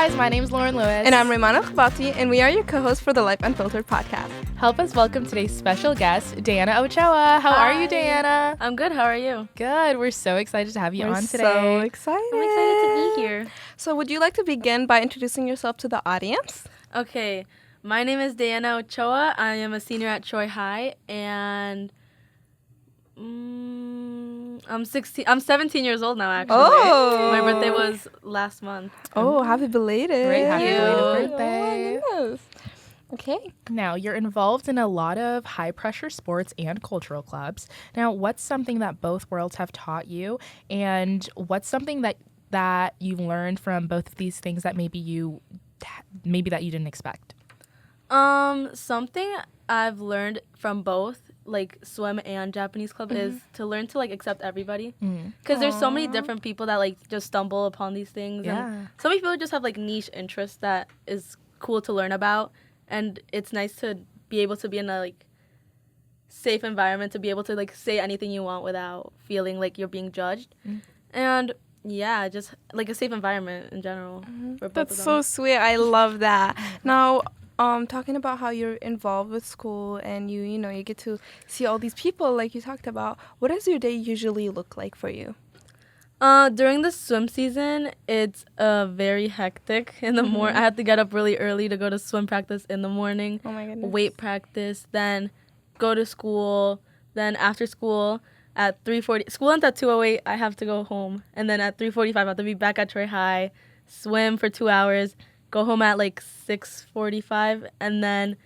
guys, my name's Lauren Lewis. And I'm Raymana Khabati, and we are your co-hosts for the Life Unfiltered podcast. Help us welcome today's special guest, Dayana Ochoa. How are you, Dayana? I'm good. How are you? Good. We're so excited to have you on today. So excited. I'm excited to be here. So would you like to begin by introducing yourself to the audience? Okay. My name is Dayana Ochoa. I am a senior at Troy Hih, and I'm 17 years old now, actually. Oh. My birthday was last month. Oh, happy belated. Great. Happy belated Oh, birthday. my goodness. Okay. Now, you're involved in a lot of high-pressure sports and cultural clubs. Now, what's something that both worlds have taught you, and what's something that you've learned from both of these things that maybe that you didn't expect? Something I've learned from both, like swim and Japanese club, is to learn to like accept everybody. Because there's so many different people that like just stumble upon these things. Yeah. And so many people just have like niche interests that is cool to learn about. And it's nice to be able to be in a like safe environment, to be able to like say anything you want without feeling like you're being judged. And yeah, just like a safe environment in general. For both That's of them. so sweet. I love that. Now, talking about how you're involved with school and you get to see all these people like you talked about, what does your day usually look like for you? During the swim season, it's very hectic in the morning. I have to get up really early to go to swim practice in the morning. Oh my goodness. Weight practice, then go to school, then after school at 3:40. School ends at 2:08. I have to go home, and then at 3:45 I have to be back at Troy Hih, swim for 2 hours, go home at like 6:45, and then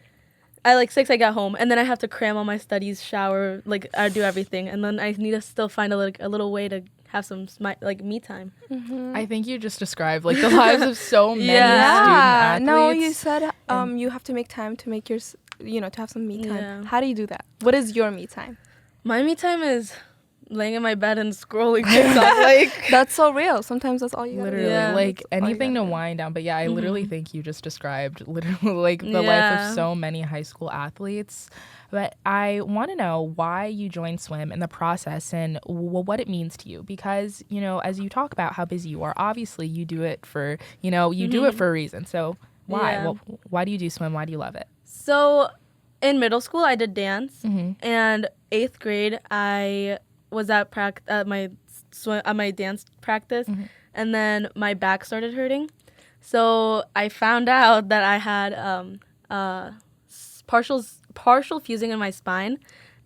at like 6 I get home, and then I have to cram all my studies, shower, like I do everything, and then I need to still find a little way to have some like me time. I think you just described like the lives of so many student Yeah. athletes. No, you said you have to make time to make your, to have some me time. Yeah. How do you do that? What is your me time? My me time is laying in my bed and scrolling TikTok. Like That's so real. Sometimes that's all you gotta do. Literally, Yeah. like That's all you anything to gotta do. wind down. But yeah, I literally think you just described literally like the life Yeah. of so many high school athletes. But I want to know why you joined swim in the process and what it means to you. Because, as you talk about how busy you are, obviously you do it for, you do it for a reason. So why? Yeah. Why do you do swim? Why do you love it? So in middle school I did dance, and 8th grade I was at my dance practice, and then my back started hurting. So I found out that I had partial fusing in my spine,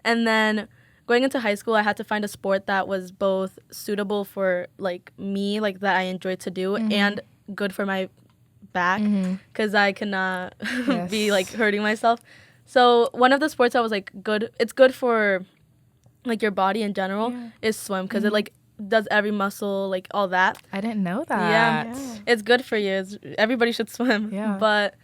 and then going into high school I had to find a sport that was both suitable for like me, like that I enjoyed to do, and good for my back, because I cannot be like hurting myself. So one of the sports I was like it's good for like your body in general is swim, because it like does every muscle, like all that. I didn't know that. Yeah. It's good for you. Everybody should swim. Yeah. But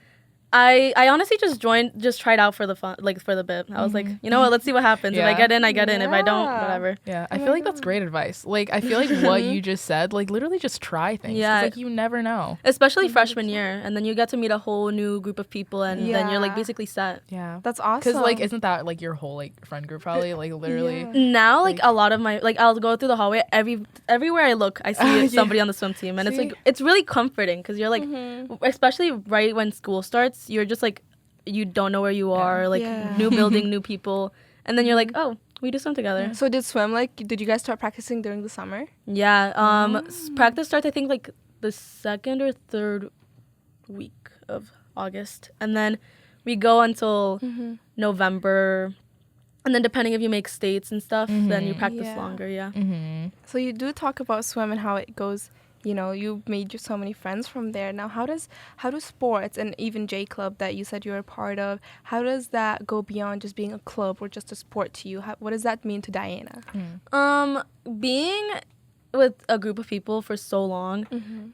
I honestly just tried out for the fun, like for the bit. I was like, you know what, let's see what happens. If I get in, I get in. If I don't, whatever. Yeah, I feel like that's great advice. Like, I feel like what you just said, like, literally just try things. 'Cause, Yeah. like, you never know. Especially freshman year, and then you get to meet a whole new group of people, and then you're like basically set. Yeah. That's awesome. Because, like, isn't that, like, your whole, like, friend group probably? Like, literally. Now, like a lot of my, like I'll go through the hallway, everywhere I look, I see somebody on the swim team, and it's like, it's really comforting, because you're like, especially right when school starts, you're just like, you don't know where you are, like new building, new people, and then you're like, oh, we do swim together. So did you guys start practicing during the summer? Yeah. Practice starts I think like the 2nd or 3rd week of August, and then we go until November, and then depending if you make states and stuff, then you practice longer. Yeah. So you do talk about swim and how it goes. You made so many friends from there. Now, how do sports and even J Club that you said you're a part of, how does that go beyond just being a club or just a sport to you? What does that mean to Dayana? Being with a group of people for so long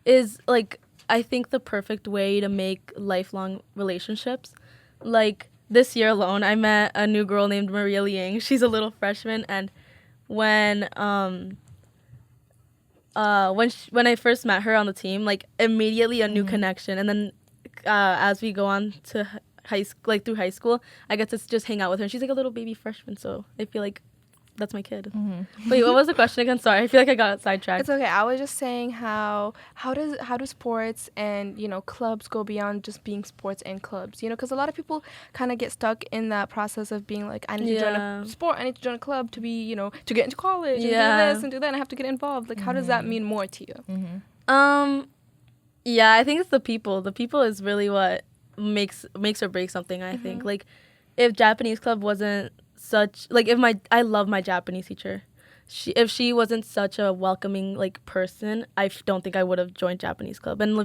is like, I think, the perfect way to make lifelong relationships. Like this year alone, I met a new girl named Maria Liang. She's a little freshman, and when I first met her on the team, like immediately a new connection, and then as we go on to through high school, I get to just hang out with her, and she's like a little baby freshman, so I feel like that's my kid. Mm-hmm. Wait, what was the question again? Sorry, I feel like I got sidetracked. It's okay. I was just saying how do sports and clubs go beyond just being sports and clubs? Because a lot of people kind of get stuck in that process of being like, I need to join a sport, I need to join a club to be to get into college and do this and do that, and I have to get involved. Like, how does that mean more to you? Mm-hmm. Yeah, I think it's the people. The people is really what makes or breaks something. I think like if Japanese club wasn't such like I love my Japanese teacher. If she wasn't such a welcoming like person, I don't think I would have joined Japanese club. And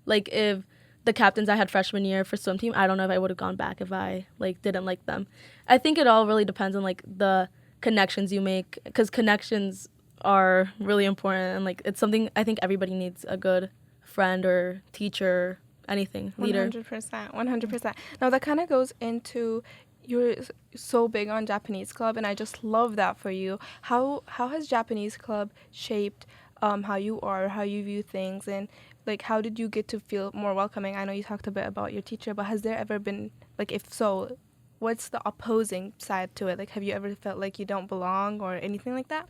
like if the captains I had freshman year for swim team, I don't know if I would have gone back if I like didn't like them. I think it all really depends on like the connections you make, because connections are really important, and like it's something I think everybody needs, a good friend or teacher, anything, leader. 100%. Now that kind of goes into, you're so big on Japanese club, and I just love that for you. How has Japanese club shaped how you are, how you view things, and like how did you get to feel more welcoming? I know you talked a bit about your teacher, but has there ever been, like, if so, what's the opposing side to it? Like, have you ever felt like you don't belong or anything like that?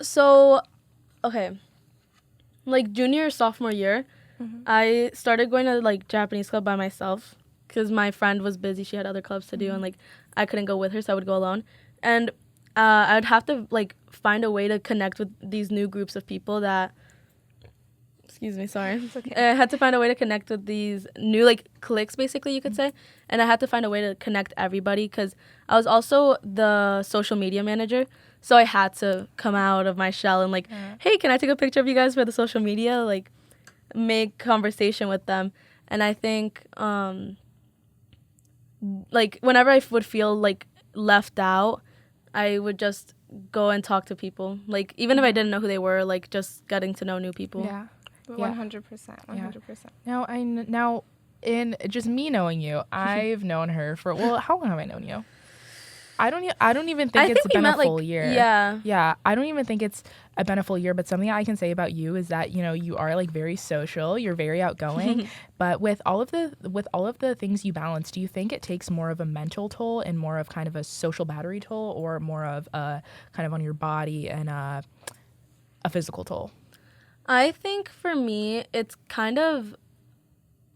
So okay, like junior or sophomore year, I started going to like Japanese club by myself because my friend was busy. She had other clubs to do, and like I couldn't go with her, so I would go alone. And I'd have to like find a way to connect with these new groups of people that. Excuse me, sorry. It's okay. I had to find a way to connect with these new like cliques, basically you could say, and I had to find a way to connect everybody because I was also the social media manager. So I had to come out of my shell and like, hey, can I take a picture of you guys for the social media? Like, make conversation with them. And I think, like, whenever I would feel like left out, I would just go and talk to people. Like, even if I didn't know who they were, like, just getting to know new people. Yeah. 100%. 100%. Now, in just me knowing you, I've known her for, well, how long have I known you? I don't even think it's been a full year. Yeah. I don't even think it's been a full year. But something I can say about you is that you are like very social. You're very outgoing. But with all of the things you balance, do you think it takes more of a mental toll and more of kind of a social battery toll, or more of a kind of on your body and a physical toll? I think for me, it's kind of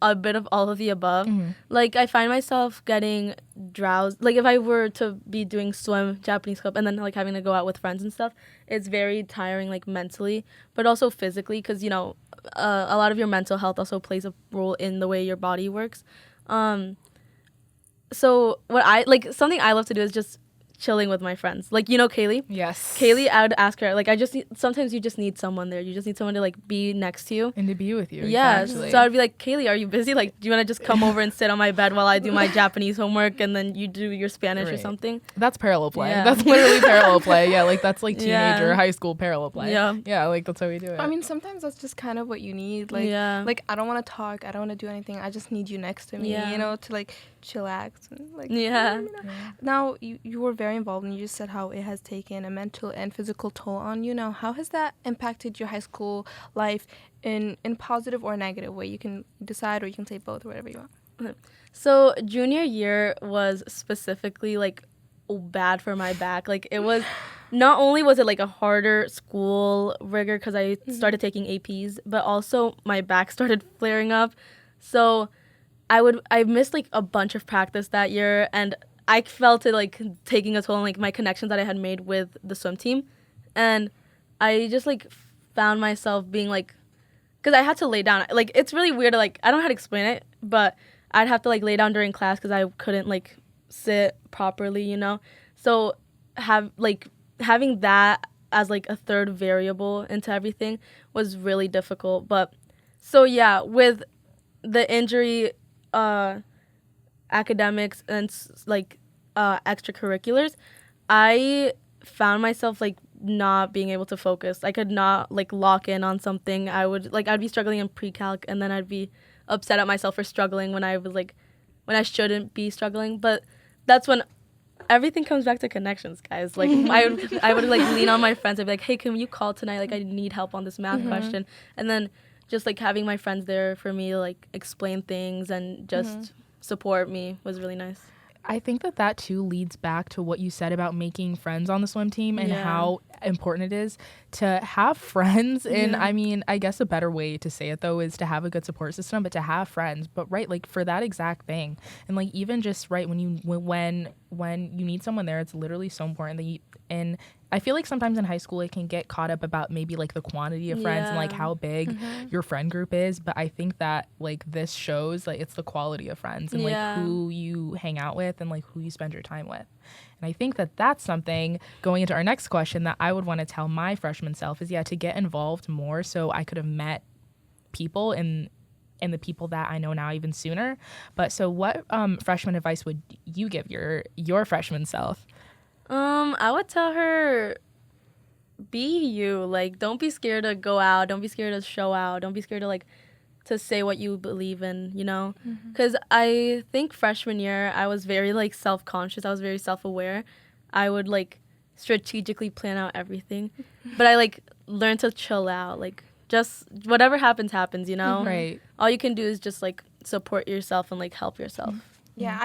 a bit of all of the above. Like, I find myself getting drowsy. Like, if I were to be doing swim, Japanese club, and then like having to go out with friends and stuff, it's very tiring, like mentally, but also physically, because a lot of your mental health also plays a role in the way your body works. So something I love to do is just chilling with my friends. Like, Kaylee? Yes. Kaylee, I would ask her, like, sometimes you just need someone there. You just need someone to, like, be next to you. And to be with you. Yeah. Exactly. So I'd be like, Kaylee, are you busy? Like, do you want to just come over and sit on my bed while I do my Japanese homework, and then you do your Spanish or something? That's parallel play. Yeah. That's literally parallel play. Yeah, like, that's, like, teenager, high school parallel play. Yeah. Yeah, like, that's how we do it. I mean, sometimes that's just kind of what you need. Like, like, I don't want to talk. I don't want to do anything. I just need you next to me, to, like, chillax. And, like, Now, you were very involved, and you just said how it has taken a mental and physical toll on you. Now, how has that impacted your high school life in positive or negative way? You can decide, or you can say both, or whatever you want. So junior year was specifically like bad for my back. Like, it was, not only was it like a harder school rigor because I started taking APs, but also my back started flaring up. So I missed like a bunch of practice that year, and I felt it like taking a toll on like my connections that I had made with the swim team. And I just like found myself being like, because I had to lay down. Like, it's really weird. Like, I don't know how to explain it, but I'd have to like lay down during class because I couldn't like sit properly, So having that as like a third variable into everything was really difficult. But so yeah, with the injury, academics and like extracurriculars, I found myself like not being able to focus. I could not like lock in on something. I'd be struggling in pre-calc, and then I'd be upset at myself for struggling when I shouldn't be struggling. But that's when everything comes back to connections, guys. Like, I would like lean on my friends. I'd be like, hey, can you call tonight? Like, I need help on this math question. And then just like having my friends there for me to like explain things and just support me was really nice. I think that too leads back to what you said about making friends on the swim team and how important it is to have friends. And I mean, I guess a better way to say it though is to have a good support system, but to have friends. But right, like for that exact thing, and like even just right when you need someone there, it's literally so important that and I feel like sometimes in high school it can get caught up about maybe like the quantity of friends and like how big your friend group is, but I think that like this shows like it's the quality of friends and like who you hang out with and like who you spend your time with. And I think that that's something going into our next question that I would want to tell my freshman self is to get involved more so I could have met people and the people that I know now even sooner. But so what freshman advice would you give your freshman self? I would tell her, be you. Like, don't be scared to go out. Don't be scared to show out. Don't be scared to, like, to say what you believe in, you know? Because I think freshman year, I was very, like, self-conscious. I was very self-aware. I would, like, strategically plan out everything. But I, like, learned to chill out. Like, just whatever happens, you know? Right. All you can do is just, like, support yourself and, like, help yourself. Yeah,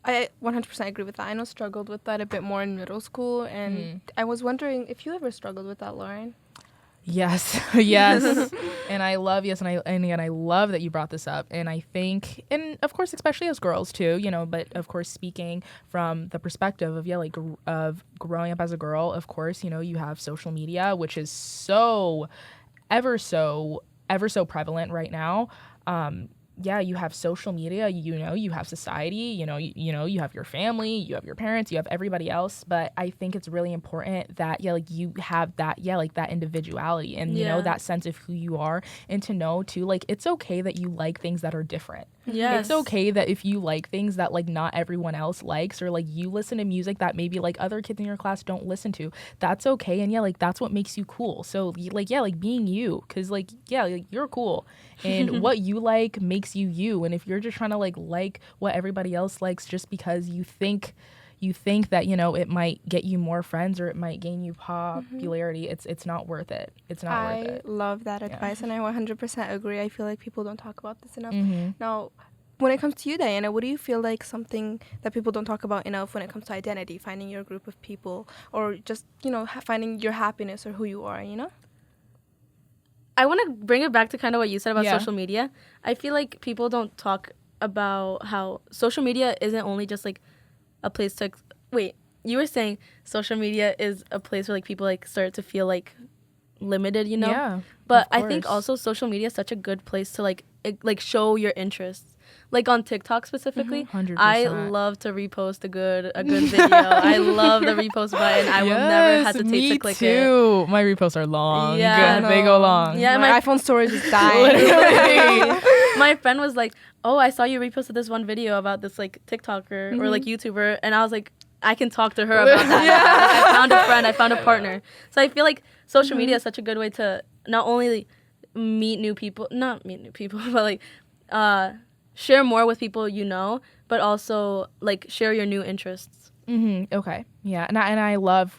I 100% agree with that. I know struggled with that a bit more in middle school, and I was wondering if you ever struggled with that, Lauren. Yes, yes, and I love and again I love that you brought this up, and I think, and of course, especially as girls too, you know, but of course, speaking from the perspective of like of growing up as a girl, of course, you know, you have social media, which is so ever so prevalent right now. You have social media, you know, you have society, you know, you have your family, you have your parents, you have everybody else. But I think it's really important that, like you have that, like that individuality and, you know, that sense of who you are, and to know too, like, it's okay that you like things that are different. Yes. It's okay that if you like things that like not everyone else likes, or like you listen to music that maybe like other kids in your class don't listen to, that's okay. And like that's what makes you cool. So like being you, because like you're cool, and what you like makes you. And if you're just trying to like what everybody else likes just because you think that, you know, it might get you more friends or it might gain you popularity, it's not worth it. It's not worth it. I love that advice, and I 100% agree. I feel like people don't talk about this enough. Now, when it comes to you, Dayana, what do you feel like something that people don't talk about enough when it comes to identity, finding your group of people, or just, you know, finding your happiness or who you are, you know? I want to bring it back to kind of what you said about social media. I feel like people don't talk about how social media isn't only just like a place to wait, you were saying social media is a place where like people like start to feel like limited, you know? Yeah. But I think also social media is such a good place to like show your interests. Like on TikTok specifically, 100%. I love to repost a good video. I love the repost button. I will never hesitate to click it. Me too. My reposts are long. Yeah, they go long. Yeah, my iPhone storage is dying. My friend was like, "Oh, I saw you reposted this one video about this like TikToker or like YouTuber," and I was like, I can talk to her about that. Like, I found a friend. I found a partner. So I feel like social media is such a good way to not only not meet new people, but like share more with people you know, but also like share your new interests. Okay. Yeah. And I love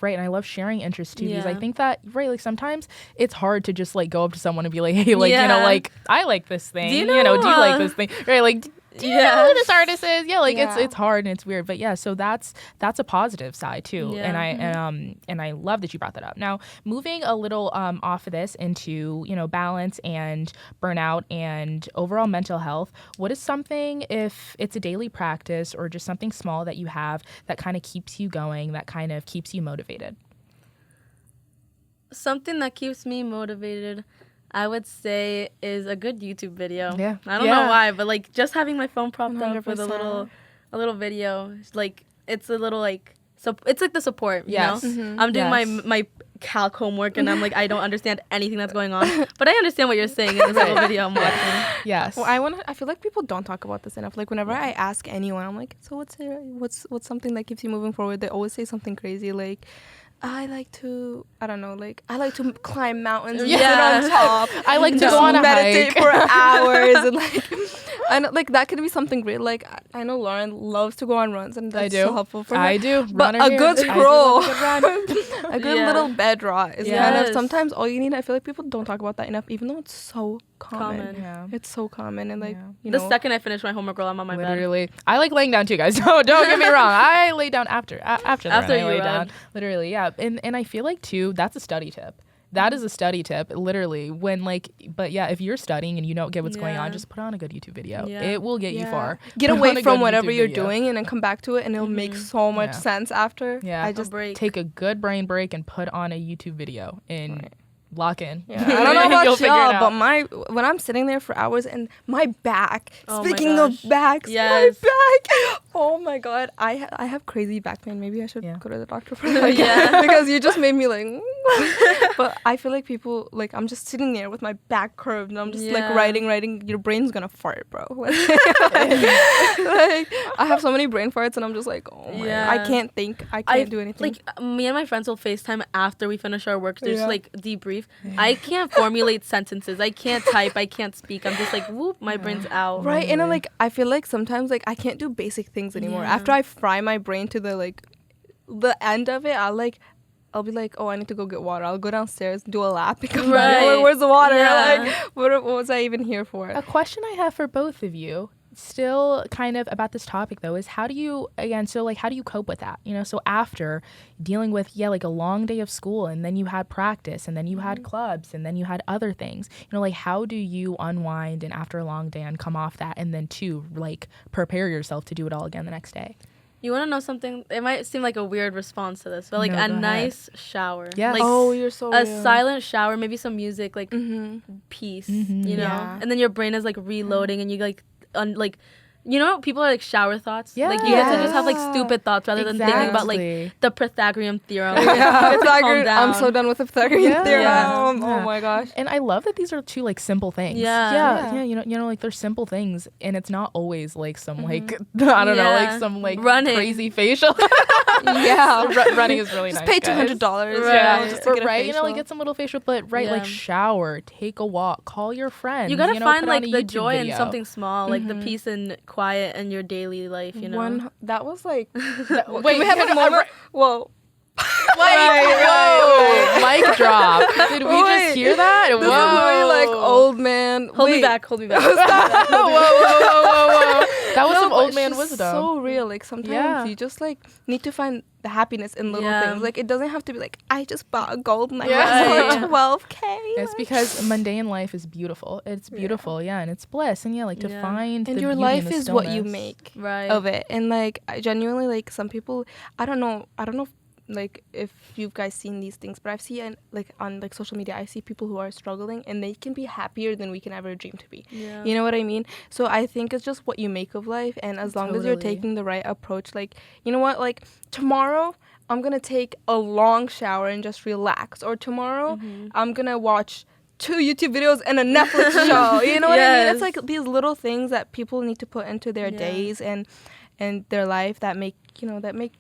sharing interests too, because I think that like sometimes it's hard to just like go up to someone and be like, hey, like, you know, like I like this thing. Do you know, do you like this thing? Right? Like, do you know who this artist is? Yeah, like it's hard and it's weird, but yeah, so that's a positive side too. And I love that you brought that up. Now, moving a little off of this into, you know, balance and burnout and overall mental health, what is something, if it's a daily practice or just something small that you have that kind of keeps you going, that kind of keeps you motivated? Something that keeps me motivated, I would say, is a good YouTube video. Yeah. I don't know why, but like just having my phone propped up with a little video, like it's a little like, so it's like the support, you know? I'm doing my calc homework and I'm like, I don't understand anything that's going on, but I understand what you're saying in this little video I'm watching. Yes. Well, I feel like people don't talk about this enough. Like whenever I ask anyone, I'm like, so what's something that keeps you moving forward? They always say something crazy like, I like to climb mountains and sit on top. I like to go on a meditate hike for hours and like And like that could be something great. Like I know Lauren loves to go on runs, and that's so helpful for her. I do. But Runner a here. good I do scroll, love a good run. a good little bed rot is kind Yes. of sometimes all you need. I feel like people don't talk about that enough, even though it's so common. Yeah. It's so common, and like Yeah. you The know, second I finish my homework, girl, I'm on my bed. Literally, I like laying down too, guys. Don't get me wrong. I lay down after the After run, I you lay run. down. Literally, yeah. And I feel like too, that's a study tip. That is a study tip, literally. But yeah, if you're studying and you don't get what's going on, just put on a good YouTube video. Yeah. It will get you far. Get Put on away a from good whatever YouTube you're video. doing, and then come back to it, and it'll make so much Yeah. sense after. Yeah, I just break. take a good brain break and put on a YouTube video and lock in. Yeah, I don't know You'll about figure it y'all, out. but when I'm sitting there for hours and my back. Oh my Speaking gosh. of backs, Yes. my back. Oh my god, I have crazy back pain. Maybe I should Yeah. go to the doctor for that. Yeah. Because you just made me like. But I feel like people like I'm just sitting there with my back curved and I'm just like Yeah. writing. Your brain's gonna fart, bro. Like I have so many brain farts and I'm just like, oh my, Yeah. I can't think. I can't do anything. Like me and my friends will FaceTime after we finish our work, just Yeah. like debrief. I can't formulate sentences. I can't type. I can't speak. I'm just like, whoop, my brain's out. Right, and like I feel like sometimes like I can't do basic things anymore. Yeah. After I fry my brain to the end of it, I'll be like, oh, I need to go get water. I'll go downstairs, do a lap, and come back. Right. Where's the water? Yeah. Like, what was I even here for? A question I have for both of you, still kind of about this topic though, is how do you cope with that? You know, so after dealing with, like a long day of school and then you had practice and then you had clubs and then you had other things, you know, like how do you unwind and after a long day and come off that and then like prepare yourself to do it all again the next day? You want to know something? It might seem like a weird response to this, but like No, a go ahead. nice shower. Yes. Like Oh, you're so a real. silent shower, maybe some music, like Mm-hmm. peace, Mhm. you know? Yeah. And then your brain is like reloading and you like, you know, people are like shower thoughts. Yeah. Like you get to just have like Yeah. stupid thoughts rather than thinking about Exactly. like the Pythagorean theorem. Yeah, You get to calm Pythagorean, I'm so down. done with the Pythagorean Yeah. theorem. Yeah. Oh my gosh. And I love that these are two like simple things. Yeah. Yeah. You know, like they're simple things, and it's not always like some like I don't know, Yeah. like some like Running. crazy facial. Yeah. Running is really Just nice. pay guys. $200. Right. Yeah, Just to or get a right, you know, like facial. get some little facial, but right, like Yeah. shower, take a walk, call your friends. You gotta know, find put on like a the YouTube joy video. in something small, like the Mhm. peace and quiet in your daily life, you know? That was like. Wait, Can we have a moment? Whoa. Whoa, mic drop. Did we just Wait. hear that? This Whoa. is really like old man. Hold me Wait. back, hold me back. whoa. That was No, some but old it's man just wisdom. So real. Like sometimes Yeah. you just like need to find the happiness in little Yeah. things. Like it doesn't have to be like I just bought a gold necklace Yeah. for $12K. It's like- because mundane life is beautiful. It's beautiful, yeah, and it's bliss. And like to Yeah. find and the your beauty life in the is what you stillness. make Right. of it. And like I genuinely like some people. I don't know. Like if you guys seen these things, but I've seen like on like social media, I see people who are struggling and they can be happier than we can ever dream to be. Yeah. You know what I mean? So I think it's just what you make of life, and as long as you're Totally. taking the right approach, like you know what, like tomorrow I'm gonna take a long shower and just relax, or tomorrow I'm gonna watch 2 YouTube videos and a Netflix show. You know what I mean? Yes. It's like these little things that people need to put into their Yeah. days and their life that make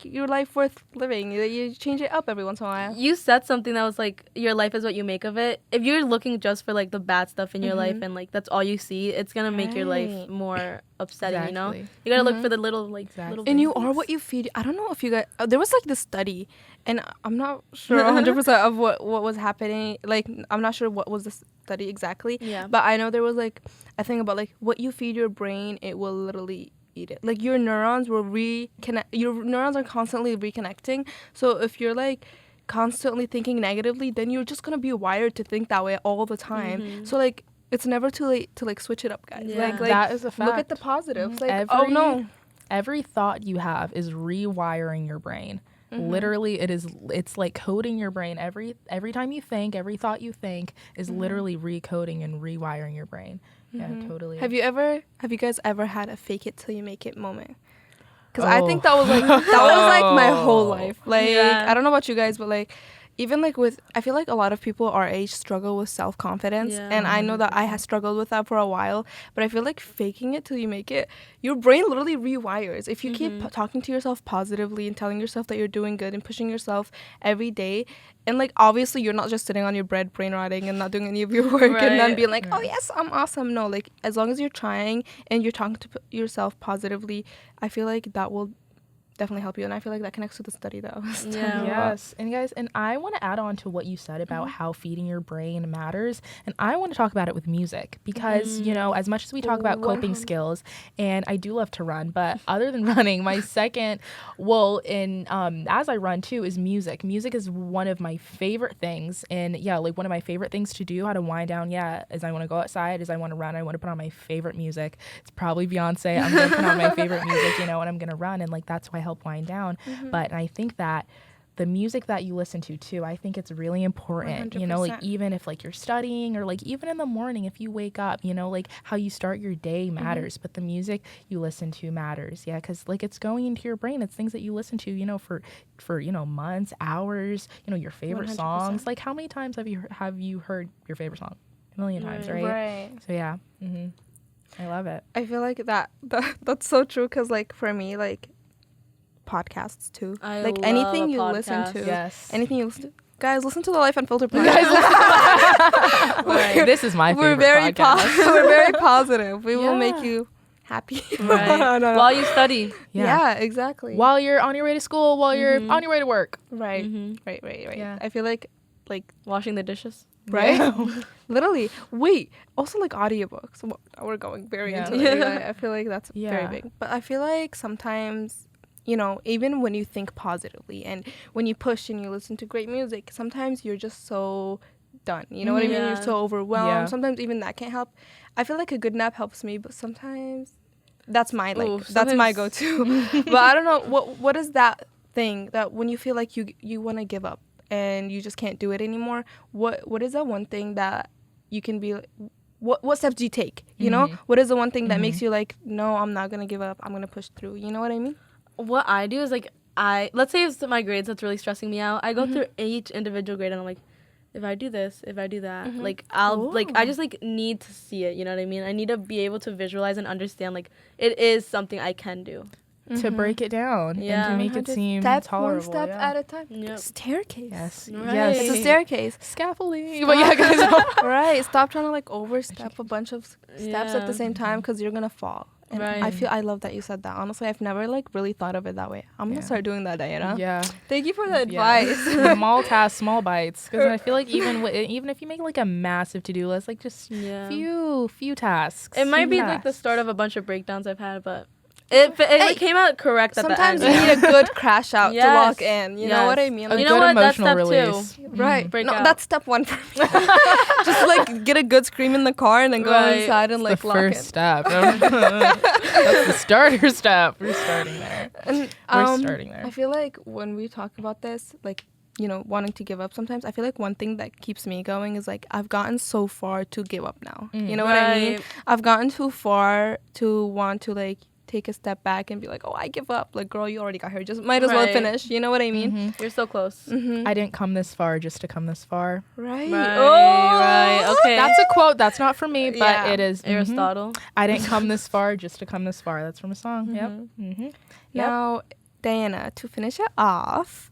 your life worth living. You change it up every once in a while. You said something that was like your life is what you make of it. If you're looking just for like the bad stuff in your life and like that's all you see, it's gonna make your life Right. more upsetting. You know, Exactly. you gotta look for the little like Exactly. little. And you things. are what you feed. I don't know if you guys. There was like this study, and I'm not sure 100% of what was happening. Like I'm not sure what was the study exactly. Yeah. But I know there was like a thing about like what you feed your brain, it will literally eat it. Like your neurons will reconnect. Your neurons are constantly reconnecting. So if you're like constantly thinking negatively, then you're just gonna be wired to think that way all the time. So like it's never too late to like switch it up, guys. Yeah. Like That is a fact. look at the positives. Like oh no. Every thought you have is rewiring your brain. Literally, it's like coding your brain. Every time you think, every thought you think is literally recoding and rewiring your brain. Yeah, totally. Have you guys ever had a fake it till you make it moment? Because I think that was like my whole life. Like Yeah. I don't know about you guys, but like even like I feel like a lot of people our age struggle with self-confidence, Yeah. and I know that I have struggled with that for a while, but I feel like faking it till you make it, your brain literally rewires. If you keep talking to yourself positively and telling yourself that you're doing good and pushing yourself every day, and like obviously you're not just sitting on your bed brain rotting and not doing any of your work and then being like, oh yes, I'm awesome. No, like as long as you're trying and you're talking to yourself positively, I feel like that will definitely help you. And I feel like that connects to the study that I was talking about. Yes. And guys, and I want to add on to what you said about how feeding your brain matters. And I want to talk about it with music because, you know, as much as we talk about coping skills, and I do love to run, but other than running, my second, as I run too, is music. Music is one of my favorite things. And yeah, like one of my favorite things to do, how to wind down, is I want to go outside, is I want to run, I want to put on my favorite music. It's probably Beyonce. I'm going to put on my favorite music, you know, and I'm going to run. And like, that's why I help wind down. But I think that the music that you listen to too, I think it's really important, 100%. you know, like even if like you're studying or like even in the morning, if you wake up, you know, like how you start your day matters, but the music you listen to matters. Yeah. Cause like it's going into your brain. It's things that you listen to, you know, for, you know, months, hours, you know, your favorite 100%. songs. Like how many times have you heard your favorite song? A million times, right? Right. So yeah. I love it. I feel like that's so true. Cause like for me, like, podcasts too. I like love anything you podcasts. listen to. Yes. Anything you listen to. Guys, listen to the Life Unfiltered podcast. Right. This is my favorite We're very podcast. we're very positive. We will Yeah. make you happy. Right. No. While you study. Yeah, exactly. While you're on your way to school, while you're on your way to work. Right. Mhm. Right. Yeah. I feel like Washing the dishes. right? Yeah. Literally. Wait, also like audiobooks. We're going very Yeah. into it. I feel like that's Yeah. very big. But I feel like sometimes, you know, even when you think positively and when you push and you listen to great music, sometimes you're just so done. You know what I mean? You're Yeah. so overwhelmed. Yeah. Sometimes even that can't help. I feel like a good nap helps me, but sometimes that's my Ooh, that's my sometimes- go-to. But I don't know what is that thing that when you feel like you want to give up and you just can't do it anymore, what is that one thing that you can be like, what steps do you take? You know? What is the one thing that makes you like, no, I'm not going to give up. I'm going to push through. You know what I mean? What I do is like let's say it's my grades that's really stressing me out. I go through each individual grade and I'm like, if I do this, if I do that, like I'll like I just like need to see it, you know what I mean? I need to be able to visualize and understand like it is something I can do. To break it down Yeah. and to make it seem Step tolerable. one step yeah. at a time. Yep. Staircase. Yes. Right. Yes. It's a staircase. Scaffolding. But yeah, guys. Right. Stop trying to like overstep a bunch of steps at Yeah. the same time because you're going to fall. And Right. I love that you said that. Honestly, I've never like really thought of it that way. I'm going to start doing that, Dayana. Yeah. Thank you for the Yeah. advice. Small tasks, small bites. Because I feel like even if you make like a massive to-do list, like just Yeah. few tasks. It might few be like the tasks. start of a bunch of breakdowns I've had, but it came out correct at the end. Sometimes you need a good crash out to Yes. lock in. You know what I Yes. mean? A Like, You know good what? That's emotional step release. right. Break No, out. that's step one for me. Just like get a good scream in the car and then go Right. inside and like the lock first in. step. That's the starter step. We're starting there. And, We're starting there. I feel like when we talk about this, like, you know, wanting to give up sometimes, I feel like one thing that keeps me going is like I've gotten so far to give up now. You know what I mean? Right. I've gotten too far to want to like take a step back and be like, oh, I give up. Like, girl, you already got here. Just might as well Right. finish. You know what I mean? You're so close. I didn't come this far just to come this far. Right. Right. Oh, Right. Okay. That's a quote. That's not from me, but Yeah. it is. Aristotle. I didn't come this far just to come this far. That's from a song. Yep. Yep. Now, Dayana, to finish it off,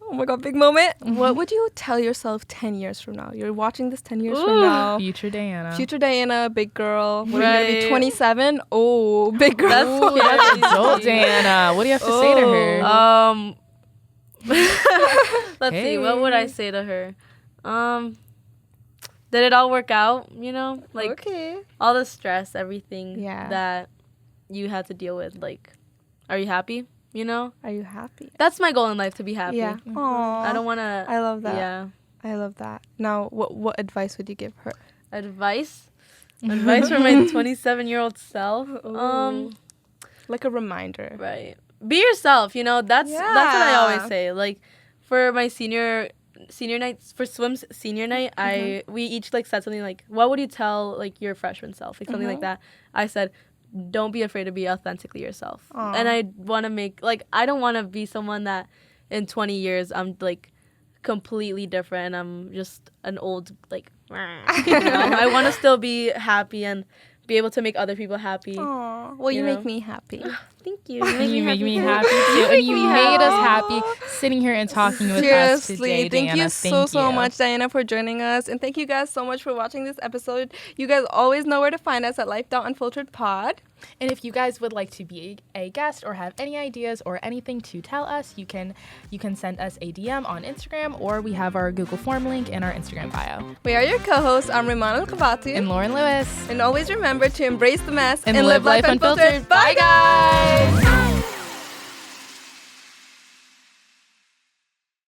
oh my God, big moment. What would you tell yourself 10 years from now? You're watching this 10 years from now. Future Dayana. Future Dayana, big girl. What are you going to be, Right. 27? Oh, big girl. That's Ooh, that's adult Dayana. What do you have to say to her? Let's see. What would I say to her? Did it all work out? You know, like okay. all the stress, everything Yeah. that you had to deal with. Like, are you happy? You know, Are you happy? that's my goal in life, to be happy. Yeah. Aww. I don't want to. I love that. Yeah. I love that. Now, what advice would you give her? Advice for my 27-year-old self. Like a reminder. Right. Be yourself, you know. That's what I Yeah. always say. Like for my senior nights, for swim's senior night, we each like said something like, what would you tell like your freshman self? Like something like that. I said, don't be afraid to be authentically yourself. Aw. And I want to make like I don't want to be someone that in 20 years I'm like completely different. I'm just an old, like, I want to still be happy and be able to make other people happy. Aw, well, you make me happy. Thank you. You make me happy too. And you made us happy sitting here and talking with us today, thank Dayana. you so much, Dayana, for joining us. And thank you guys so much for watching this episode. You guys always know where to find us at life.unfilteredpod. And if you guys would like to be a guest or have any ideas or anything to tell us, you can send us a DM on Instagram, or we have our Google form link in our Instagram bio. We are your co-hosts. I'm Rimana Kavati. And Lauren Lewis. And always remember to embrace the mess and live life unfiltered. Bye, guys!